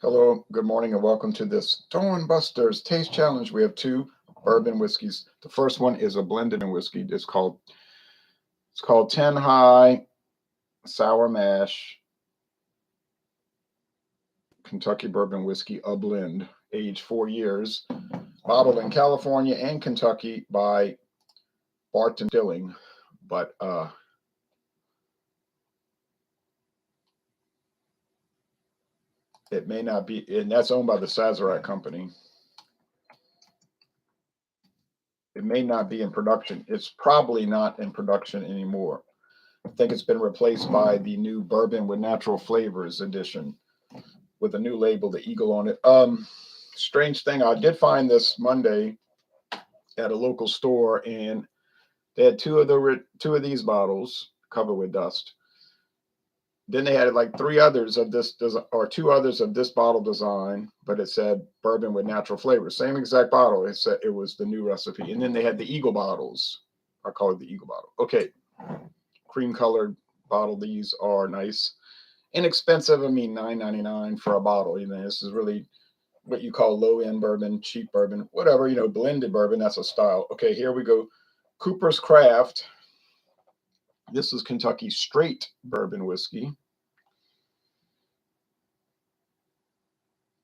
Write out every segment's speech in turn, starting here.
Hello, good morning, and welcome to this Dawn Busters Taste Challenge. We have two bourbon whiskeys. The first one is a blended whiskey. It's called 10 High Sour Mash Kentucky Bourbon Whiskey, a blend, aged 4 years, bottled in California and Kentucky by Barton Distilling. But it may not be, and that's owned by the Sazerac Company. It may not be in production. It's probably not in production anymore. I think it's been replaced by the new Bourbon with Natural Flavors edition with a new label, the Eagle on it. Strange thing, I did find this Monday at a local store, and they had two of these bottles covered with dust. Then they had like three others of this, or two others of this bottle design, but it said bourbon with natural flavors. Same exact bottle. It said it was the new recipe. And then they had the Eagle bottles. I call it the Eagle bottle. Okay, cream colored bottle. These are nice, inexpensive. I mean, $9.99 for a bottle. This is really what you call low end bourbon, cheap bourbon, whatever. Blended bourbon. That's a style. Okay, here we go. Cooper's Craft. This is Kentucky straight bourbon whiskey.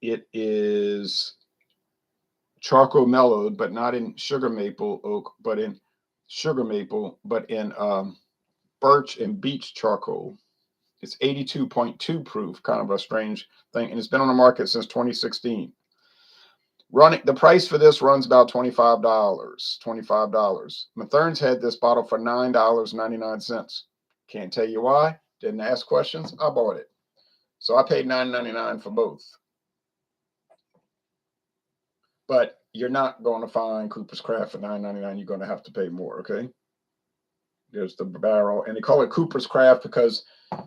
It is charcoal mellowed, but not in sugar maple oak, but in birch and beech charcoal. It's 82.2 proof, kind of a strange thing, and it's been on the market since 2016. The price for this runs about $25. Mathern's had this bottle for $9.99. Can't tell you why. Didn't ask questions. I bought it. So I paid $9.99 for both. But you're not going to find Cooper's Craft for $9.99. You're going to have to pay more, okay? There's the barrel. And they call it Cooper's Craft because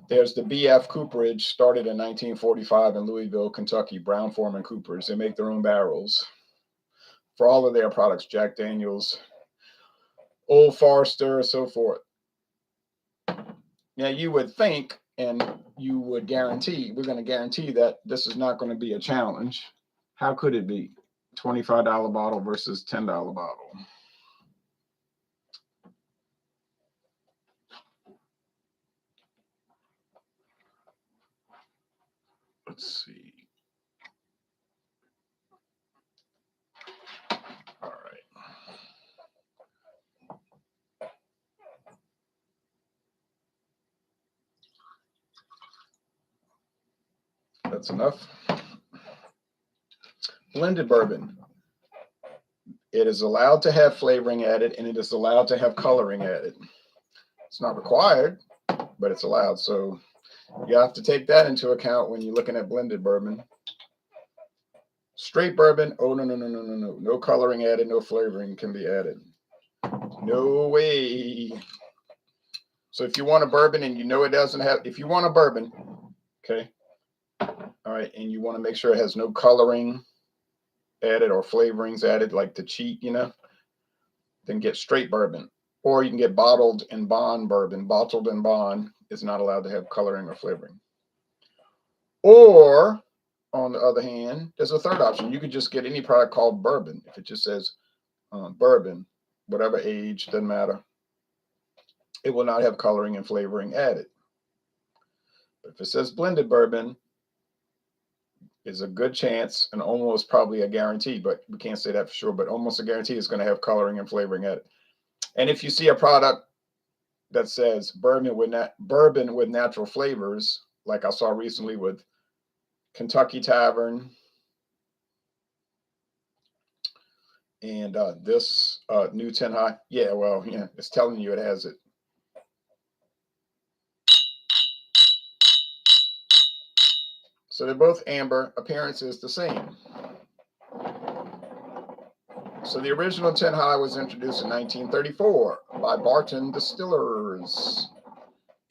there's the B.F. Cooperage, started in 1945 in Louisville, Kentucky, Brown-Forman Coopers. They make their own barrels for all of their products, Jack Daniels, Old Forester, so forth. Now, you would think, and you would guarantee, we're going to guarantee that this is not going to be a challenge. How could it be? $25 bottle versus $10 bottle. Let's see. All right. That's enough. Blended bourbon. It is allowed to have flavoring added, and it is allowed to have coloring added. It's not required, but it's allowed. So you have to take that into account when you're looking at blended bourbon. Straight bourbon, oh, no. No coloring added, no flavoring can be added. No way. So if you want a bourbon and it doesn't have, if you want a bourbon, okay, all right, and you want to make sure it has no coloring added or flavorings added, like to cheat, then get straight bourbon. Or you can get bottled and bond bourbon. Bottled and bond is not allowed to have coloring or flavoring. Or, on the other hand, there's a third option. You could just get any product called bourbon. If it just says bourbon, whatever age, doesn't matter. It will not have coloring and flavoring added. But if it says blended bourbon, is a good chance, and almost probably a guarantee, but we can't say that for sure, but almost a guarantee it's going to have coloring and flavoring added. And if you see a product that says bourbon with natural flavors, like I saw recently with Kentucky Tavern and this new 10 High, it's telling you it has it. So they're both amber. Appearance is the same. So the original 10 High was introduced in 1934 by Barton Distillers.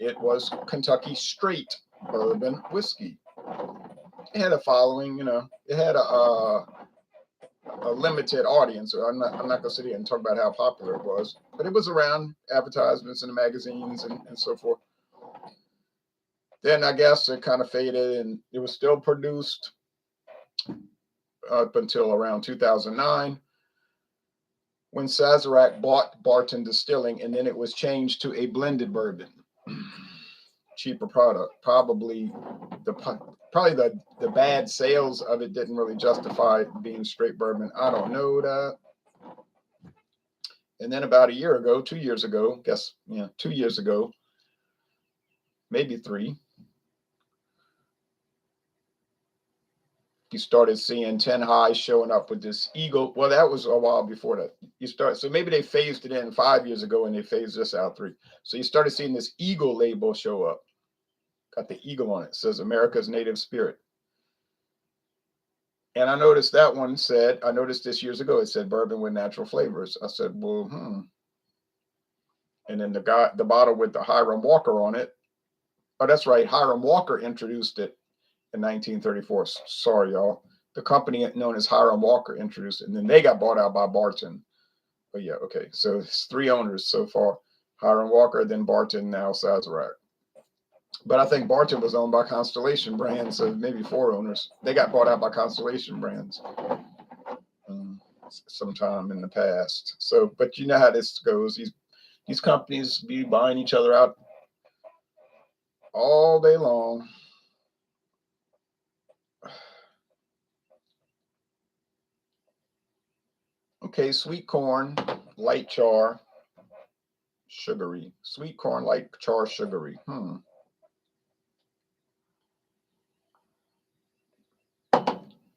It was Kentucky straight bourbon whiskey. It had a following, it had a limited audience. I'm not going to sit here and talk about how popular it was, but it was around advertisements in the magazines and so forth. Then I guess it kind of faded, and it was still produced up until around 2009, when Sazerac bought Barton Distilling, and then it was changed to a blended bourbon. Cheaper product. Probably the bad sales of it didn't really justify being straight bourbon. I don't know that. And then about a year ago, 2 years ago, 2 years ago, maybe 3, you started seeing 10 High showing up with this eagle. Well, that was a while before that. So maybe they phased it in 5 years ago and they phased this out 3. So you started seeing this eagle label show up. Got the eagle on it. It says America's Native Spirit. And I noticed that one said, I noticed this years ago, it said bourbon with natural flavors. I said, well, And then the bottle with the Hiram Walker on it. Oh, that's right. Hiram Walker introduced it in 1934. Sorry, y'all. The company known as Hiram Walker introduced it, and then they got bought out by Barton. Oh, yeah, okay. So it's 3 owners so far. Hiram Walker, then Barton, now Sazerac. But I think Barton was owned by Constellation Brands, so maybe 4 owners. They got bought out by Constellation Brands sometime in the past. So, but you know how this goes. These companies be buying each other out all day long. Okay, sweet corn, light char, sugary. Sweet corn, light char, sugary.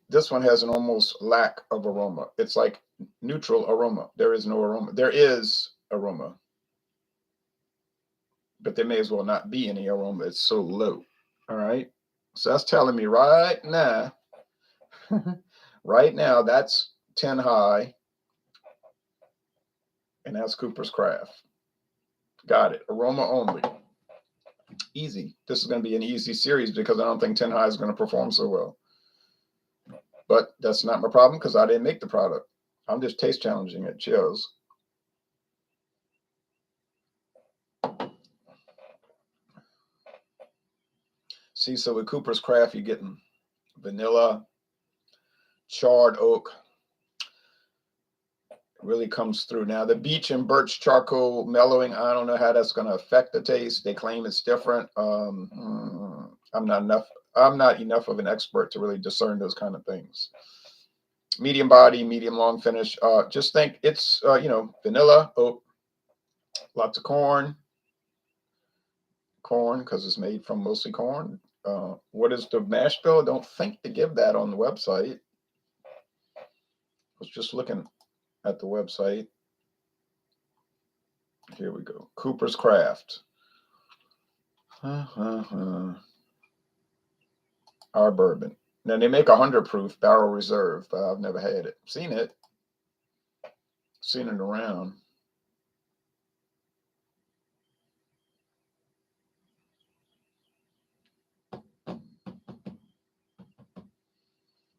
This one has an almost lack of aroma. It's like neutral aroma. There is no aroma. There is aroma, but there may as well not be any aroma. It's so low. All right. So that's telling me right now, that's 10 High, and that's Cooper's Craft. Got it. Aroma only. Easy. This is going to be an easy series because I don't think 10 High is going to perform so well. But that's not my problem because I didn't make the product. I'm just taste challenging it. Cheers. See, so with Cooper's Craft, you're getting vanilla, charred oak. It really comes through. Now, the beech and birch charcoal mellowing, I don't know how that's going to affect the taste. They claim it's different. I'm not enough of an expert to really discern those kind of things. Medium body, medium long finish. Just think it's, vanilla, oak, lots of corn because it's made from mostly corn. What is the mash bill? I don't think they give that on the website. I was just looking at the website. Here we go. Cooper's Craft. Our bourbon. Now they make 100 proof barrel reserve, but I've never had it. Seen it around.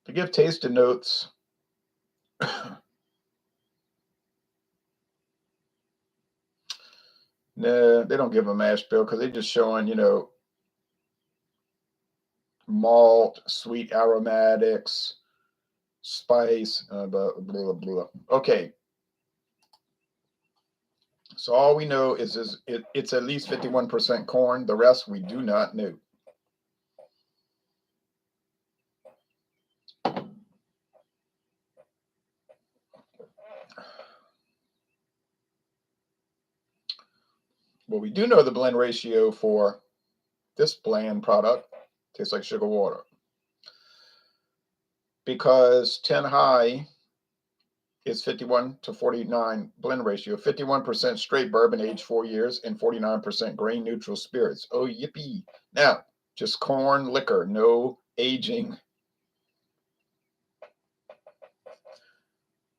To give tasting notes, no, they don't give a mash bill because they're just showing, malt, sweet aromatics, spice, blah, blah, blah. Okay. So all we know is it's at least 51% corn. The rest we do not know. Well, we do know the blend ratio for this bland product. Tastes like sugar water. Because 10 High is 51 to 49 blend ratio. 51% straight bourbon aged 4 years and 49% grain neutral spirits. Oh, yippee. Now, just corn liquor, no aging.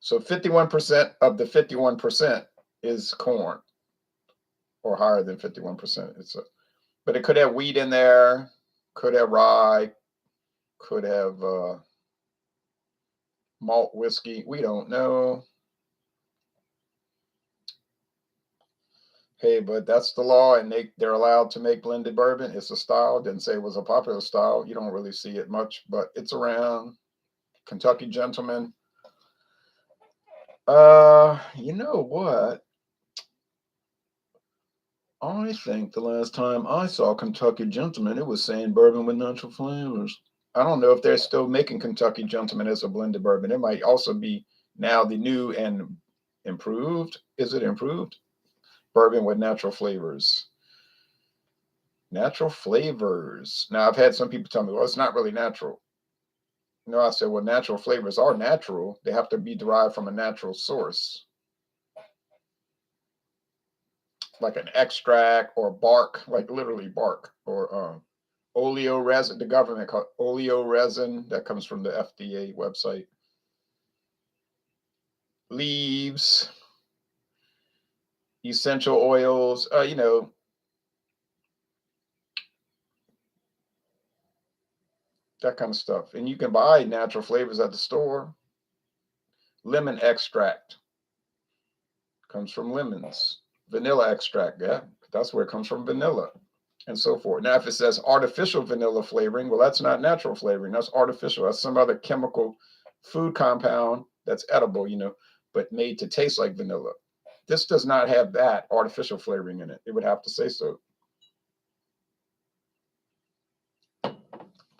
So 51% of the 51% is corn, or higher than 51%. But it could have wheat in there, could have rye, could have malt whiskey. We don't know. Hey, but that's the law, and they're allowed to make blended bourbon. It's a style. Didn't say it was a popular style. You don't really see it much, but it's around. Kentucky Gentleman. You know what? I think the last time I saw Kentucky Gentleman, it was saying bourbon with natural flavors. I don't know if they're still making Kentucky Gentleman as a blended bourbon. It might also be now the new and improved. Is it improved? Bourbon with natural flavors. Natural flavors. Now, I've had some people tell me, well, it's not really natural. No, I said, well, natural flavors are natural. They have to be derived from a natural source, like an extract or bark, like literally bark, or oleo resin. The government called oleo resin. That comes from the FDA website. Leaves, essential oils, that kind of stuff. And you can buy natural flavors at the store. Lemon extract comes from lemons. Vanilla extract, yeah, that's where it comes from, vanilla, and so forth. Now, if it says artificial vanilla flavoring, well, that's not natural flavoring. That's artificial. That's some other chemical food compound that's edible, but made to taste like vanilla. This does not have that artificial flavoring in it. It would have to say so.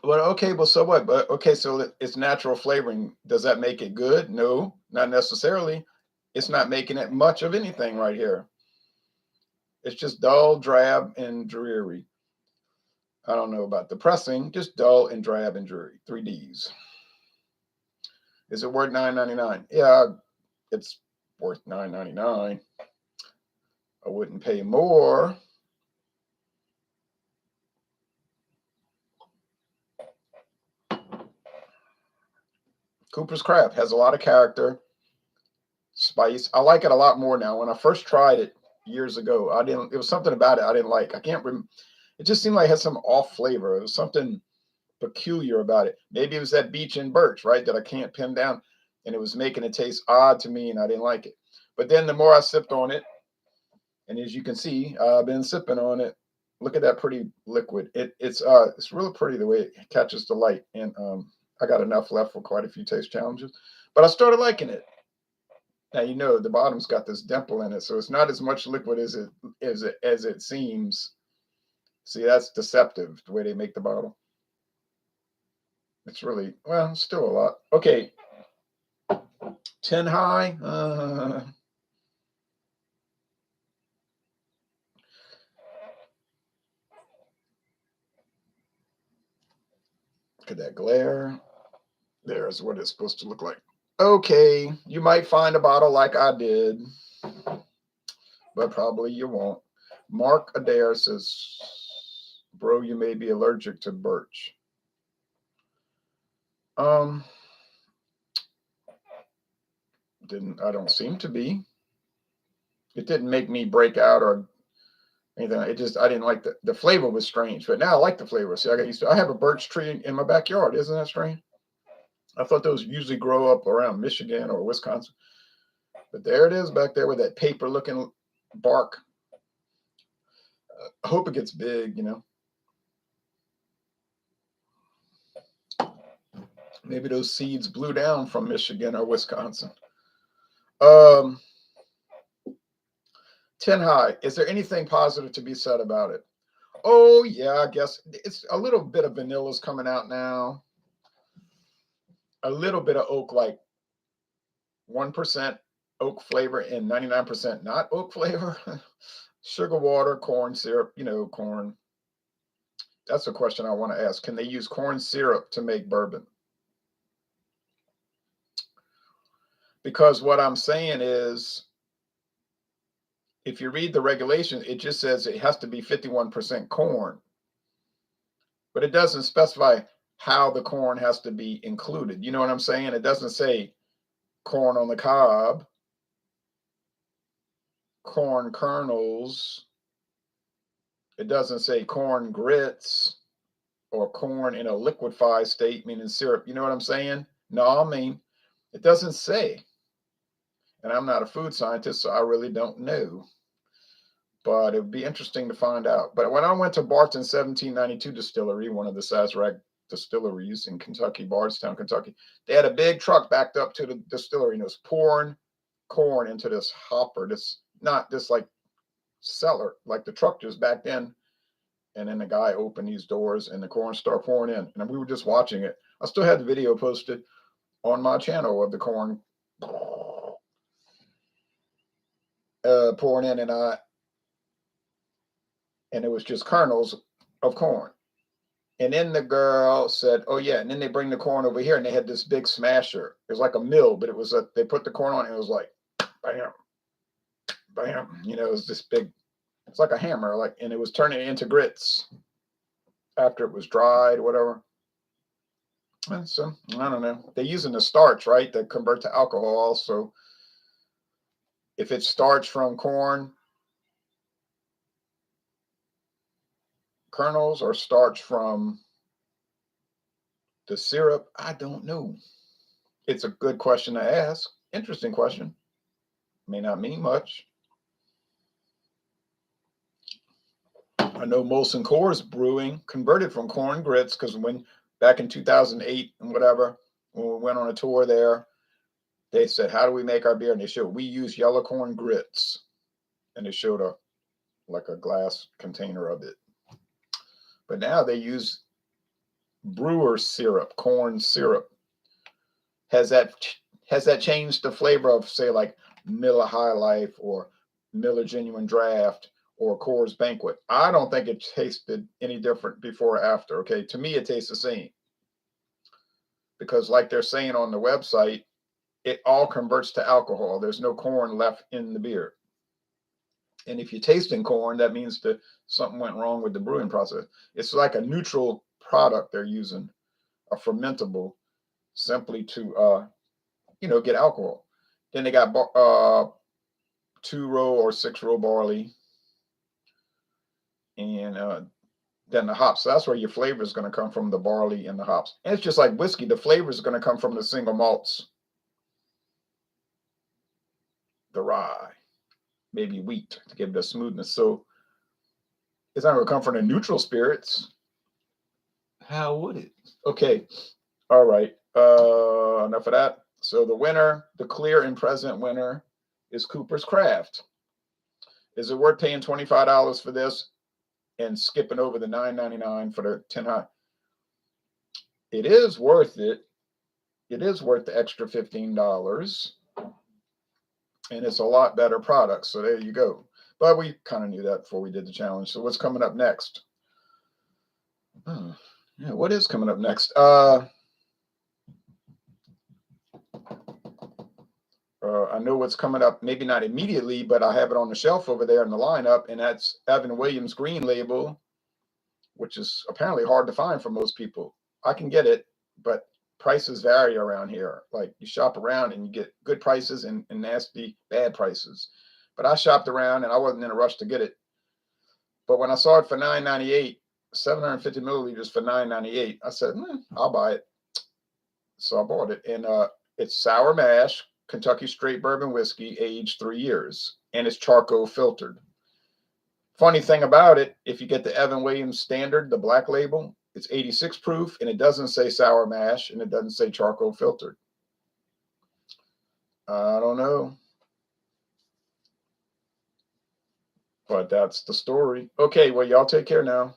Well, okay, well, so what? But okay, so it's natural flavoring. Does that make it good? No, not necessarily. It's not making it much of anything right here. It's just dull, drab, and dreary. I don't know about depressing, just dull and drab and dreary. 3 Ds. Is it worth $9.99? Yeah, it's worth $9.99. I wouldn't pay more. Cooper's Craft has a lot of character, spice. I like it a lot more now. When I first tried it years ago, I didn't. It was something about it I didn't like. I can't remember. It just seemed like it had some off flavor. It was something peculiar about it. Maybe it was that Beech and Birch, right, that I can't pin down, and it was making it taste odd to me, and I didn't like it. But then the more I sipped on it, and as you can see, I've been sipping on it. Look at that pretty liquid. It's really pretty the way it catches the light, and I got enough left for quite a few taste challenges. But I started liking it. Now the bottom's got this dimple in it, so it's not as much liquid as it seems. See, that's deceptive the way they make the bottle. It's really, well, still a lot. Okay, 10 high. Look at that glare. There's what it's supposed to look like. Okay, you might find a bottle like I did, but probably you won't. Mark Adair says, bro, you may be allergic to birch. I don't seem to be. It didn't make me break out or anything. I didn't like the flavor was strange, but now I like the flavor. See, I have a birch tree in my backyard. Isn't that strange? I thought those usually grow up around Michigan or Wisconsin, but there it is back there with that paper looking bark. I hope it gets big, Maybe those seeds blew down from Michigan or Wisconsin. 10 high. Is there anything positive to be said about it? Oh, yeah, I guess it's a little bit of vanilla's coming out now. A little bit of oak, like 1% oak flavor and 99% not oak flavor. Sugar water, corn syrup, corn. That's a question I want to ask. Can they use corn syrup to make bourbon? Because what I'm saying is, if you read the regulations, it just says it has to be 51% corn, but it doesn't specify how the corn has to be included. You know what I'm saying? It doesn't say corn on the cob, corn kernels. It doesn't say corn grits or corn in a liquefied state, meaning syrup. You know what I'm saying? No, I mean, it doesn't say. And I'm not a food scientist, so I really don't know. But it would be interesting to find out. But when I went to Barton 1792 Distillery, one of the Sazerac distilleries in Kentucky, Bardstown, Kentucky. They had a big truck backed up to the distillery and it was pouring corn into this hopper, this not this like cellar, like the truck just backed in. And then the guy opened these doors and the corn started pouring in. And we were just watching it. I still had the video posted on my channel of the corn pouring in, and it was just kernels of corn. And then the girl said, "Oh yeah," and then they bring the corn over here, and they had this big smasher. It was like a mill, but it was they put the corn on, and it was like, bam, bam. You know, it was this big. It's like a hammer, like, and it was turning it into grits after it was dried, whatever. And so I don't know. They're using the starch, right, that convert to alcohol. Also, if it's starch from corn kernels or starch from the syrup, I don't know. It's a good question to ask. Interesting question. May not mean much. I know Molson Coors Brewing converted from corn grits because when back in 2008 and whatever, when we went on a tour there, they said, "How do we make our beer?" And they showed we use yellow corn grits, and they showed like a glass container of it. But now they use brewer syrup, corn syrup. Has that changed the flavor of, say, like Miller High Life or Miller Genuine Draft or Coors Banquet? I don't think it tasted any different before or after. Okay, to me, it tastes the same because, like they're saying on the website, it all converts to alcohol. There's no corn left in the beer. And if you're tasting corn, that means that something went wrong with the brewing process. It's like a neutral product they're using, a fermentable, simply to get alcohol. Then they got 2-row or 6-row barley, and then the hops. So that's where your flavor is going to come from, the barley and the hops. And it's just like whiskey. The flavor is going to come from the single malts, the rye, maybe wheat to give it a smoothness. So it's not going to come from the neutral spirits. How would it? Okay. All right. Enough of that. So the winner, the clear and present winner, is Cooper's Craft. Is it worth paying $25 for this and skipping over the $9.99 for the 10 high? It is worth it. It is worth the extra $15. And it's a lot better product. So there you go. But we kind of knew that before we did the challenge. So what's coming up next? Yeah, what is coming up next? I know what's coming up, maybe not immediately, but I have it on the shelf over there in the lineup, and that's Evan Williams Green Label, which is apparently hard to find for most people. I can get it, but prices vary around here. Like you shop around and you get good prices and nasty bad prices. But I shopped around and I wasn't in a rush to get it. But when I saw it for $9.98, 750 milliliters for $9.98, I said, I'll buy it. So I bought it, and it's sour mash Kentucky straight bourbon whiskey, aged 3 years, and it's charcoal filtered. Funny thing about it, if you get the Evan Williams standard, the black label, it's 86 proof, and it doesn't say sour mash, and it doesn't say charcoal filtered. I don't know. But that's the story. Okay, well, y'all take care now.